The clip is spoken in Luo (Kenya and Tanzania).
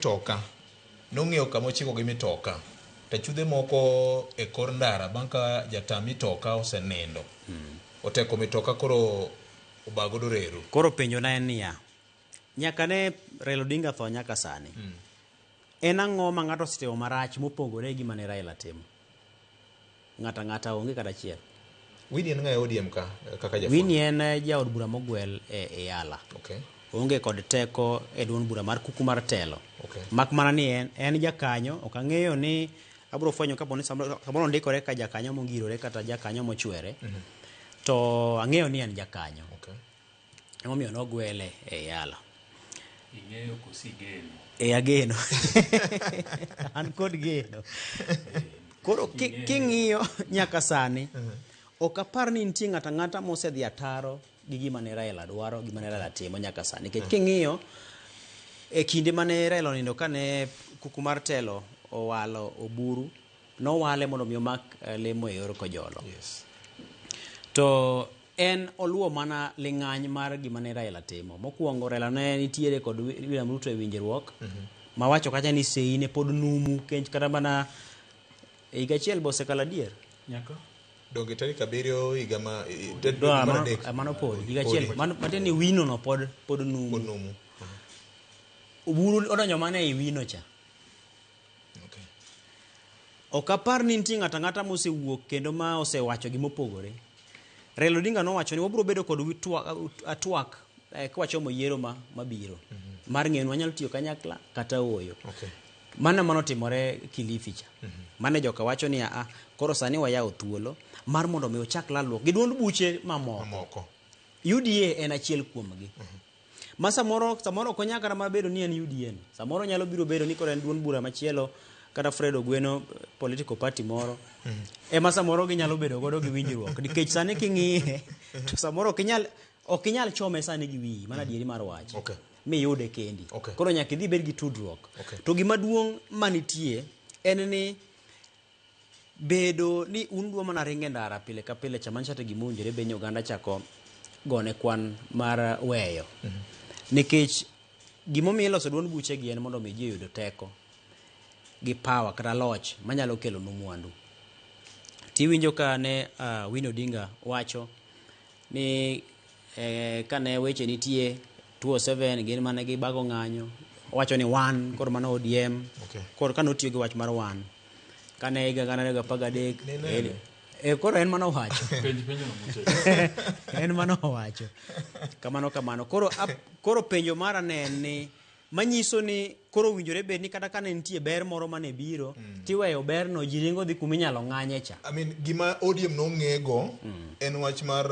mitoka nong'iewo kama ochiko gi mitoka tachudhe moko e kor ndara bang' ka jata mitoka osenindo oteko mitoka koro obagodo reru. Koro penjo na en niya, nyaka ne Raila Odinga tho nyaka sani en ang'o ma ng'ato osetimo marach mopogore gi mane Raila timo? Ng'ata onge kata achiel. Winnie en ng'a e ODM ka kaka jafuambo? Winnie en jaod bura mogwel e Yala. Okay. Onge kod teko e duond bura mar kuku mar telo. Okay. Mak mana ni en jakanyo, ok ang'eyo ni abro fwenyo kapo ni samoro ndikore ka jakanyo mongirore kata jakanyo mochwere. To ang'eyo ni en jakanyo. Okay. Emomiyo nogwele e Yala. Ing'eyo kosi geno. Ageno. An kod geno. Koro king'iyo nyaka sani ok apar ni nitie ng'ata mosedhi ataro gi gima ne Raila dwaro, gima ne Raila timo nyaka sani. Nikech king'iyo e kinde mane Raila onindo kane kuku mar telo owalo oburu, nowale mondo mi omak lemo e yor kojolo. Yes. To en oluwo mana ling'any mar gima ne Raila timo. Mokwongo Raila ne nitiere kod William Ruto e winjruok ma wacho kacha ni sei ne pod numu kench kata mana e higa achiel bosekalo adier. Nyaka Donge tarik 7 higa mano pod higa achiel mate ni wino no pod numu. Oburu odonjo mana e wino cha. Okay. Ok apar ni nitie ng'ata mosewuok kendo ma osewacho gimopogore. Raila Odinga nowacho ni wabiro bedo kod atwak kwachomo yiero mabiro mar ng'eyo wanyalo tiyo kanyakla kata oyo. Okay. Mana manotimore Kilifi cha. Mane joka wacho ni koro sani wayawo thuolo mar mondo mi ochak lalruok gi duond buche mamoko. UDA en achiel kuomgi. Ma samoro ok onyakara mabedo ni en UDA. Samoro nyalo biro bedo ni koro en duond bura machielo kata Fred Ogweno political party moro. Ma samoro ginyalo bedo godo gi winjruok. Nikech sani king'iye to samoro ok inyal chome sani gi wiyi mana dieri mar wach. Okay. Mi yude kendi. Okay. Koro nyaka idhi bed gi tudruok. Okay. To gima duong' manitie en ni bedo ni un dwa mana ringe ndara pile ka pile chamanchate gimunjore benyo Uganda chako gone kwan mar weyo. Nikech gimomiyo iloso duond buche gi en mondo mi ji oyud teko gi power kata loch manyalo kelo nu mwandu. Tiwinjo ka ne Winnie Odinga wacho ni kane weche nitie 2007 gin mane gibago ng'anyo, wacho ni wan koro mano ODM. Okay. Koro kane otiyo gi wach mar wan kane higa 2013 koro en mana owacho en mana owacho kamano koro penjo mara ne en ni manyiso ni koro winjore bed ni kata kane nitie ber moro mane biro tiweyo berno ji ringo dhi kuminyalo ng'anye cha. I mean, gima ODM nong'ego en wach mar